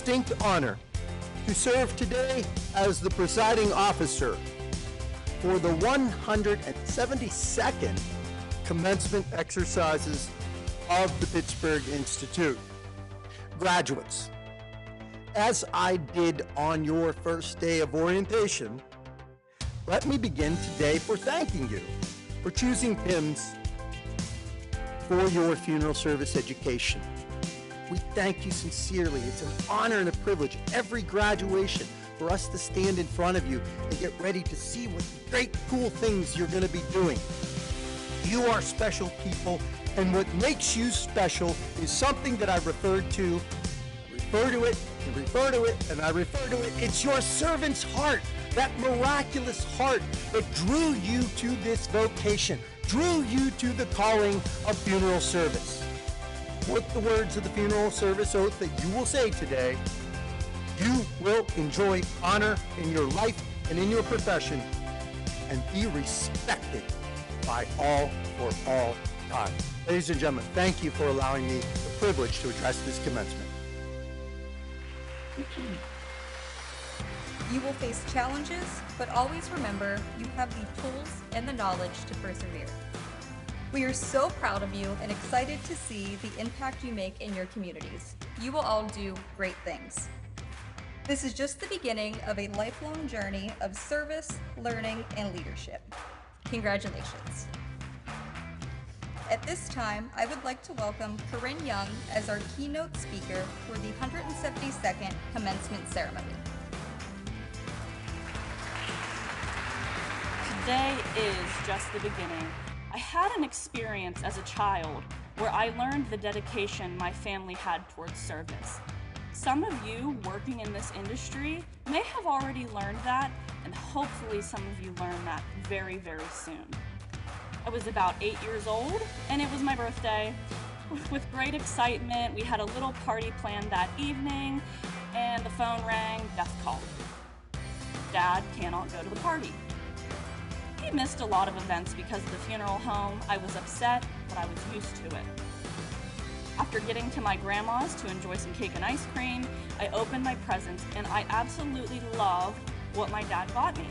distinct honor to serve today as the presiding officer for the 172nd Commencement exercises of the Pittsburgh Institute. Graduates, as I did on your first day of orientation, let me begin today for thanking you for choosing PIMS for your funeral service education. We thank you sincerely. It's an honor and a privilege every graduation for us to stand in front of you and get ready to see what great, cool things you're going to be doing. You are special people, and what makes you special is something that I refer to it, and refer to it, and I refer to it. It's your servant's heart, that miraculous heart that drew you to this vocation, drew you to the calling of funeral service. With the words of the funeral service oath that you will say today, you will enjoy honor in your life and in your profession and be respected by all for all time. Ladies and gentlemen, thank you for allowing me the privilege to address this commencement. You will face challenges, but always remember you have the tools and the knowledge to persevere. We are so proud of you and excited to see the impact you make in your communities. You will all do great things. This is just the beginning of a lifelong journey of service, learning, and leadership. Congratulations. At this time, I would like to welcome Korynne Young as our keynote speaker for the 172nd Commencement Ceremony. Today is just the beginning. I had an experience as a child where I learned the dedication my family had towards service. Some of you working in this industry may have already learned that, and hopefully some of you learn that very, very soon. I was about 8 years old, and it was my birthday. With great excitement, we had a little party planned that evening, and the phone rang, death call. Dad cannot go to the party. He missed a lot of events because of the funeral home. I was upset, but I was used to it. After getting to my grandma's to enjoy some cake and ice cream, I opened my presents, and I absolutely loved what my dad got me.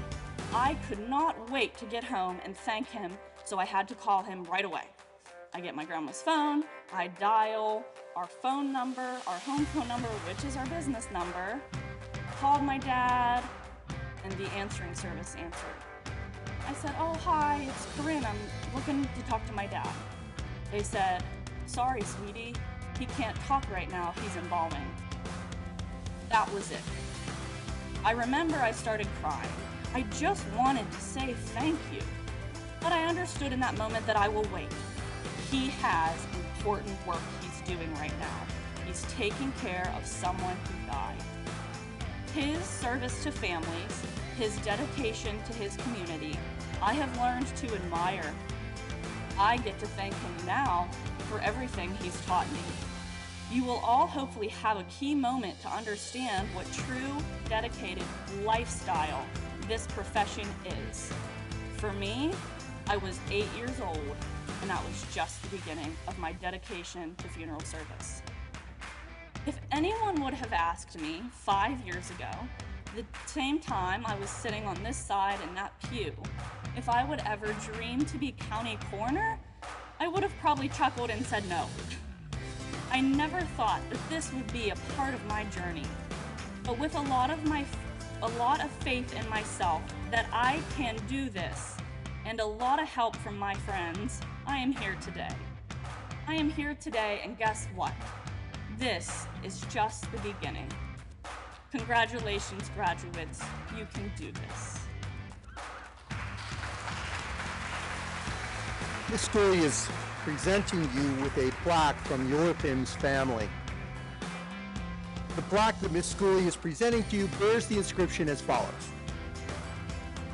I could not wait to get home and thank him, so I had to call him right away. I get my grandma's phone, I dial our phone number, our home phone number, which is our business number, called my dad, and the answering service answered. I said, "Oh, hi, it's Korynne. I'm looking to talk to my dad." They said, "Sorry, sweetie, he can't talk right now. He's embalming." That was it. I remember I started crying. I just wanted to say thank you. But I understood in that moment that I will wait. He has important work he's doing right now. He's taking care of someone who died. His service to families, his dedication to his community, I have learned to admire. I get to thank him now for everything he's taught me. You will all hopefully have a key moment to understand what true, dedicated lifestyle this profession is. For me, I was 8 years old, and that was just the beginning of my dedication to funeral service. If anyone would have asked me 5 years ago, the same time I was sitting on this side in that pew, if I would ever dream to be county coroner, I would have probably chuckled and said no. I never thought that this would be a part of my journey, but with a lot of faith in myself that I can do this, and a lot of help from my friends, I am here today. I am here today, and guess what? This is just the beginning. Congratulations, graduates. You can do this. Ms. Schooley is presenting you with a plaque from your PIMS family. The plaque that Ms. Schooley is presenting to you bears the inscription as follows: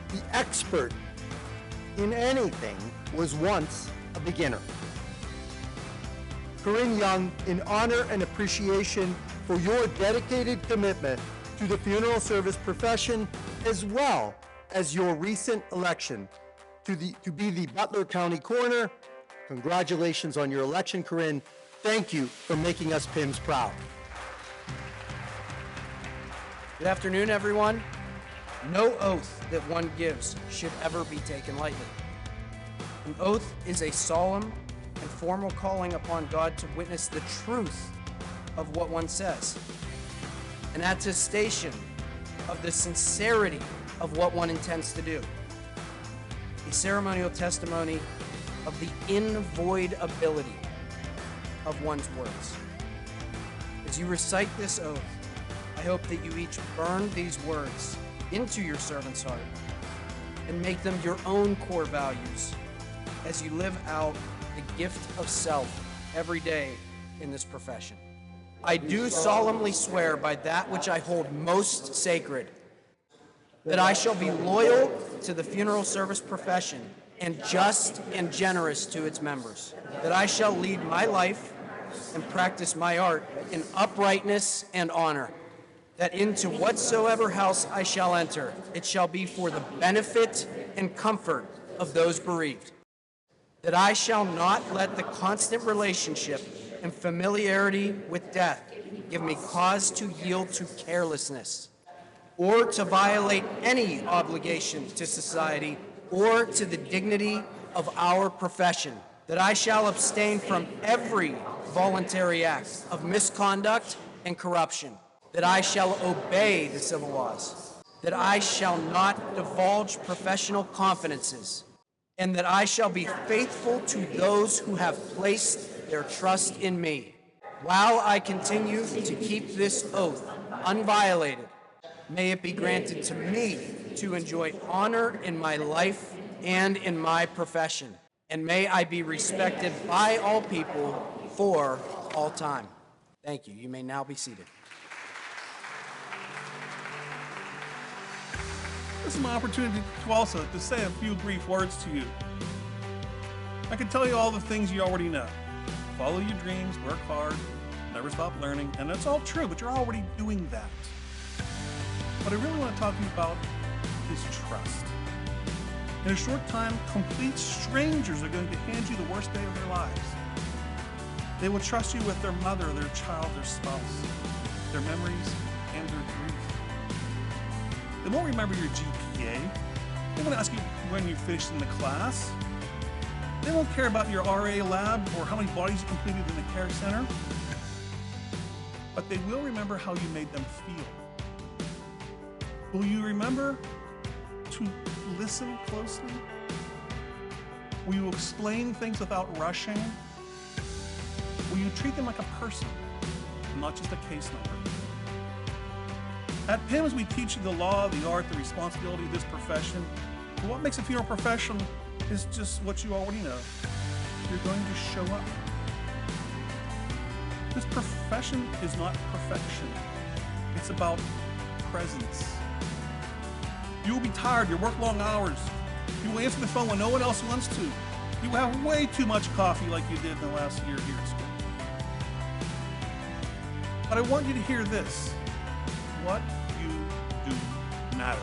"The expert in anything was once a beginner." Korynne Young, in honor and appreciation for your dedicated commitment to the funeral service profession, as well as your recent election to be the Butler County Coroner, congratulations on your election, Korynne. Thank you for making us PIMS proud. Good afternoon, everyone. No oath that one gives should ever be taken lightly. An oath is a solemn and formal calling upon God to witness the truth of what one says, an attestation of the sincerity of what one intends to do, a ceremonial testimony of the invoidability of one's words. As you recite this oath, I hope that you each burn these words into your servant's heart and make them your own core values as you live out the gift of self every day in this profession. I do solemnly swear by that which I hold most sacred, that I shall be loyal to the funeral service profession and just and generous to its members, that I shall lead my life and practice my art in uprightness and honor, that into whatsoever house I shall enter, it shall be for the benefit and comfort of those bereaved, that I shall not let the constant relationship and familiarity with death give me cause to yield to carelessness, or to violate any obligation to society or to the dignity of our profession, that I shall abstain from every voluntary act of misconduct and corruption, that I shall obey the civil laws, that I shall not divulge professional confidences, and that I shall be faithful to those who have placed their trust in me. While I continue to keep this oath unviolated, may it be granted to me to enjoy honor in my life and in my profession, and may I be respected by all people for all time. Thank you. You may now be seated. This is my opportunity to also to say a few brief words to you. I can tell you all the things you already know. Follow your dreams, work hard, never stop learning, and that's all true, but you're already doing that. What I really want to talk to you about is trust. In a short time, complete strangers are going to hand you the worst day of their lives. They will trust you with their mother, their child, their spouse, their memories, and their grief. They won't remember your GPA. They won't ask you when you finished in the class. They won't care about your RA lab or how many bodies you completed in the care center. But they will remember how you made them feel. Will you remember to listen closely? Will you explain things without rushing? Will you treat them like a person, not just a case number? At PIMS, we teach you the law, the art, the responsibility of this profession. But what makes a funeral profession is just what you already know. You're going to show up. This profession is not perfection. It's about presence. You will be tired. You'll work long hours. You will answer the phone when no one else wants to. You will have way too much coffee like you did in the last year here at school. But I want you to hear this. What you do matters.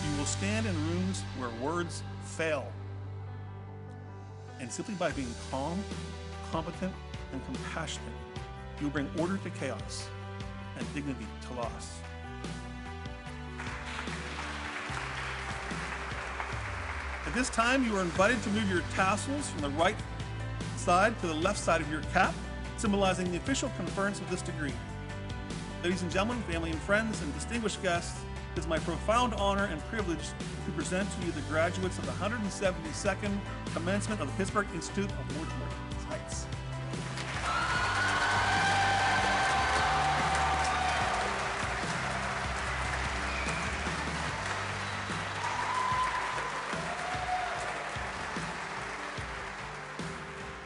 You will stand in rooms where words fail. And simply by being calm, competent, and compassionate, you will bring order to chaos and dignity to loss. At this time, you are invited to move your tassels from the right side to the left side of your cap, symbolizing the official conference of this degree. Ladies and gentlemen, family and friends, and distinguished guests, it is my profound honor and privilege to present to you the graduates of the 172nd Commencement of the Pittsburgh Institute of Mortuary Science.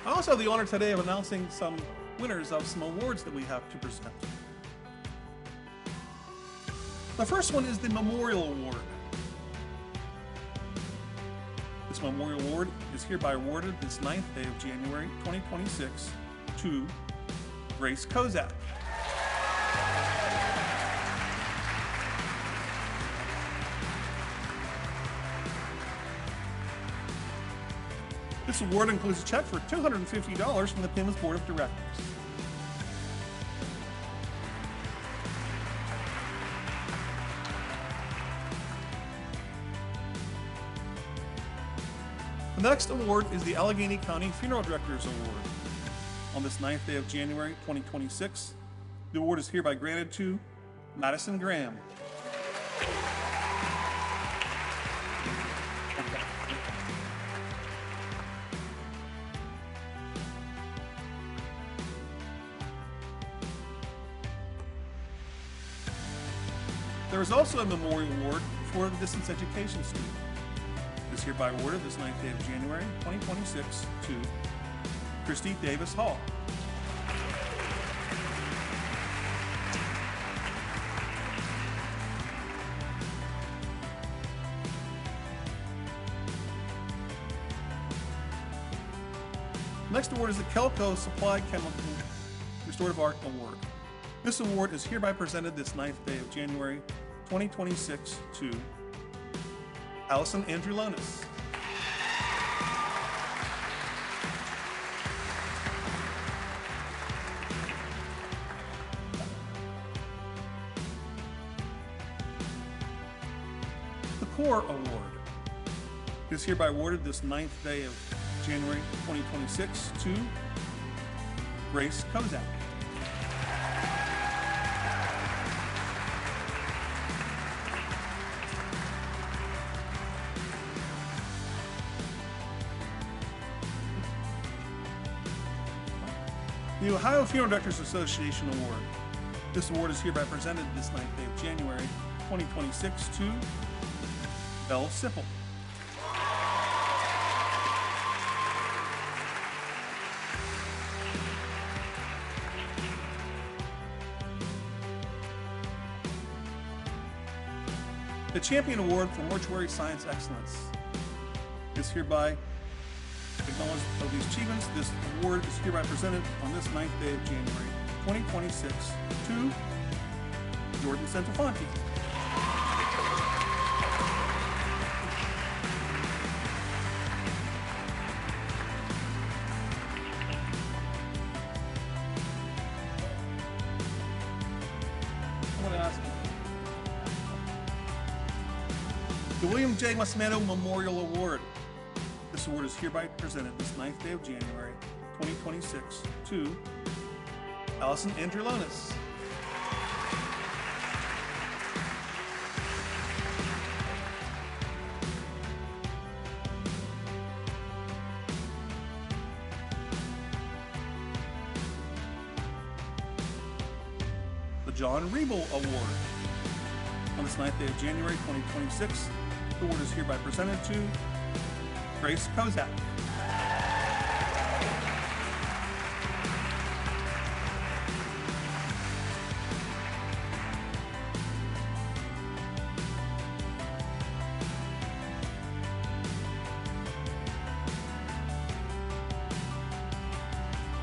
I also have the honor today of announcing some winners of some awards that we have to present. The first one is the Memorial Award. This Memorial Award is hereby awarded this 9th day of January 2026 to Grace Kozak. This award includes a check for $250 from the PIMS Board of Directors. The next award is the Allegheny County Funeral Directors Award. On this 9th day of January 2026, the award is hereby granted to Madison Graham. There is also a memorial award for the distance education student. It is hereby awarded this 9th day of January 2026 to Christy Davis Hall. The next award is the Kelco Supply Chemical Restorative Art Award. This award is hereby presented this 9th day of January 2026 to Allison Andrulonis. The Core Award is hereby awarded this 9th day of January 2026 to Grace Kozak. The Ohio Funeral Directors Association Award. This award is hereby presented this 9th day of January 2026 to Belle Sipple. The Champion Award for Mortuary Science Excellence is hereby acknowledged of these achievements. This award is hereby presented on this 9th day of January 2026 to Jordan Santafonte. I'm going to ask the William J. Masmano Memorial Award. This award is hereby presented this 9th day of January 2026 to Allison Andrulonis. The John Riebel Award. On this 9th day of January 2026, the award is hereby presented to Grace Kozak.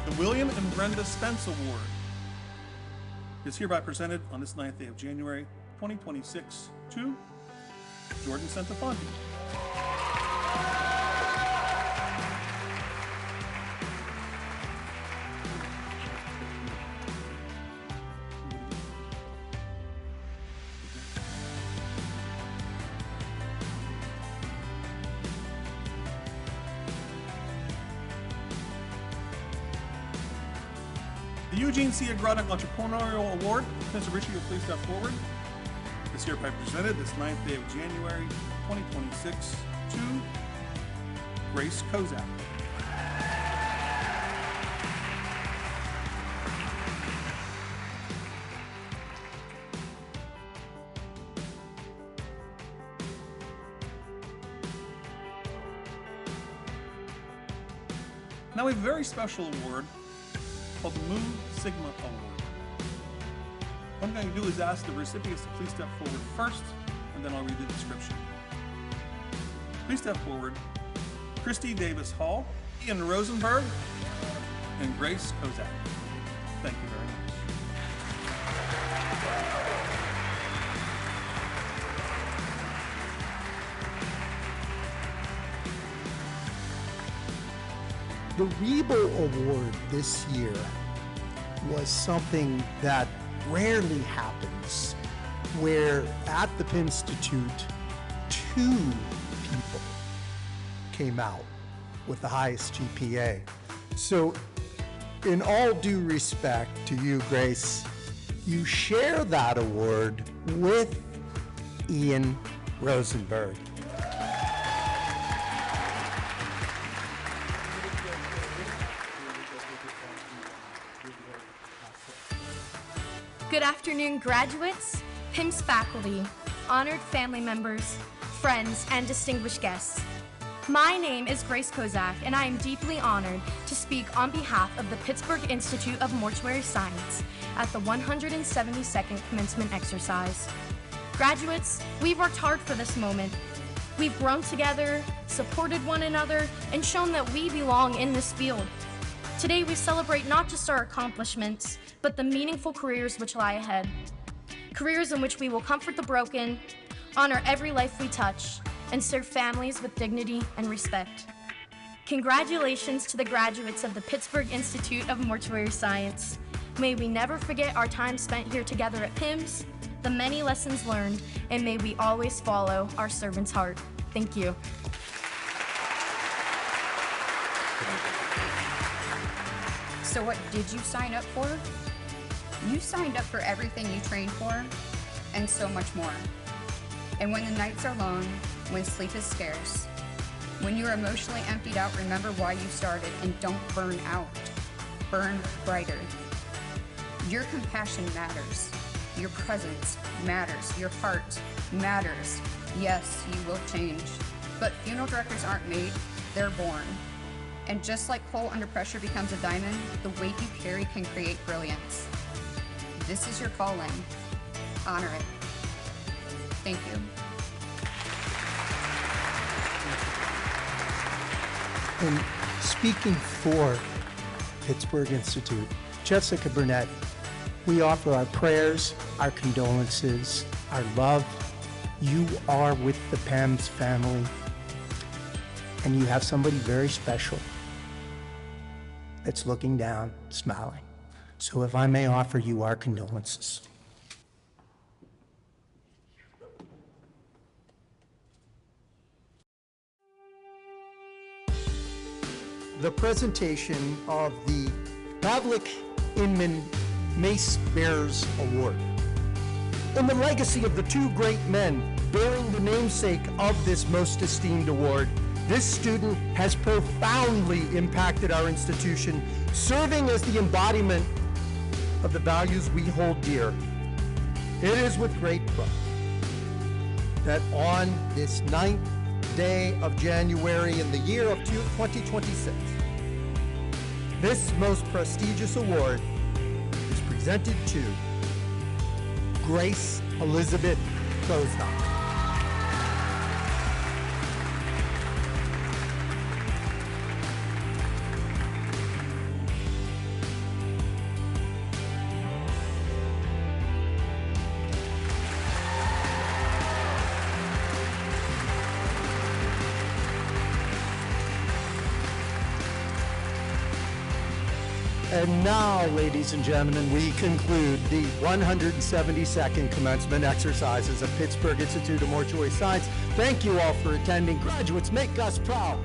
The William and Brenda Spence Award is hereby presented on this 9th day of January 2026 to Jordan Santafonte. The Eugene C. Agronic Entrepreneurial Award, Mr. Ricci, will please step forward. This hereby presented this 9th day of January 2026 to Grace Kozak. Now we have a very special award called the Mu Sigma Award. What I'm going to do is ask the recipients to please step forward first, and then I'll read the description. Please step forward, Christy Davis Hall, Ian Rosenberg, and Grace Kozak. Thank you very much. The Riebel Award this year was something that rarely happens, where at the PIMS Institute, 2 people came out with the highest GPA. So, in all due respect to you, Grace, you share that award with Ian Rosenberg. Good afternoon, graduates, PIMS faculty, honored family members, friends, and distinguished guests. My name is Grace Kozak, and I am deeply honored to speak on behalf of the Pittsburgh Institute of Mortuary Science at the 172nd Commencement exercise. Graduates, we've worked hard for this moment. We've grown together, supported one another, and shown that we belong in this field. Today we celebrate not just our accomplishments, but the meaningful careers which lie ahead. Careers in which we will comfort the broken, honor every life we touch, and serve families with dignity and respect. Congratulations to the graduates of the Pittsburgh Institute of Mortuary Science. May we never forget our time spent here together at PIMS, the many lessons learned, and may we always follow our servant's heart. Thank you. So what did you sign up for? You signed up for everything you trained for, and so much more. And when the nights are long, when sleep is scarce, when you are emotionally emptied out, remember why you started and don't burn out. Burn brighter. Your compassion matters. Your presence matters. Your heart matters. Yes, you will change. But funeral directors aren't made, they're born. And just like coal under pressure becomes a diamond, the weight you carry can create brilliance. This is your calling. Honor it. Thank you. And speaking for Pittsburgh Institute, Jessica Burnett, we offer our prayers, our condolences, our love. You are with the PIMS family, and you have somebody very special that's looking down, smiling. So if I may offer you our condolences. The presentation of the Pavlik Inman Mace Bearers Award. In the legacy of the two great men bearing the namesake of this most esteemed award, this student has profoundly impacted our institution, serving as the embodiment of the values we hold dear. It is with great pride that on this 9th day of January in the year of 2026, this most prestigious award is presented to Grace Elizabeth Kozak. And now, ladies and gentlemen, we conclude the 172nd Commencement exercises of Pittsburgh Institute of Mortuary Science. Thank you all for attending. Graduates, make us proud.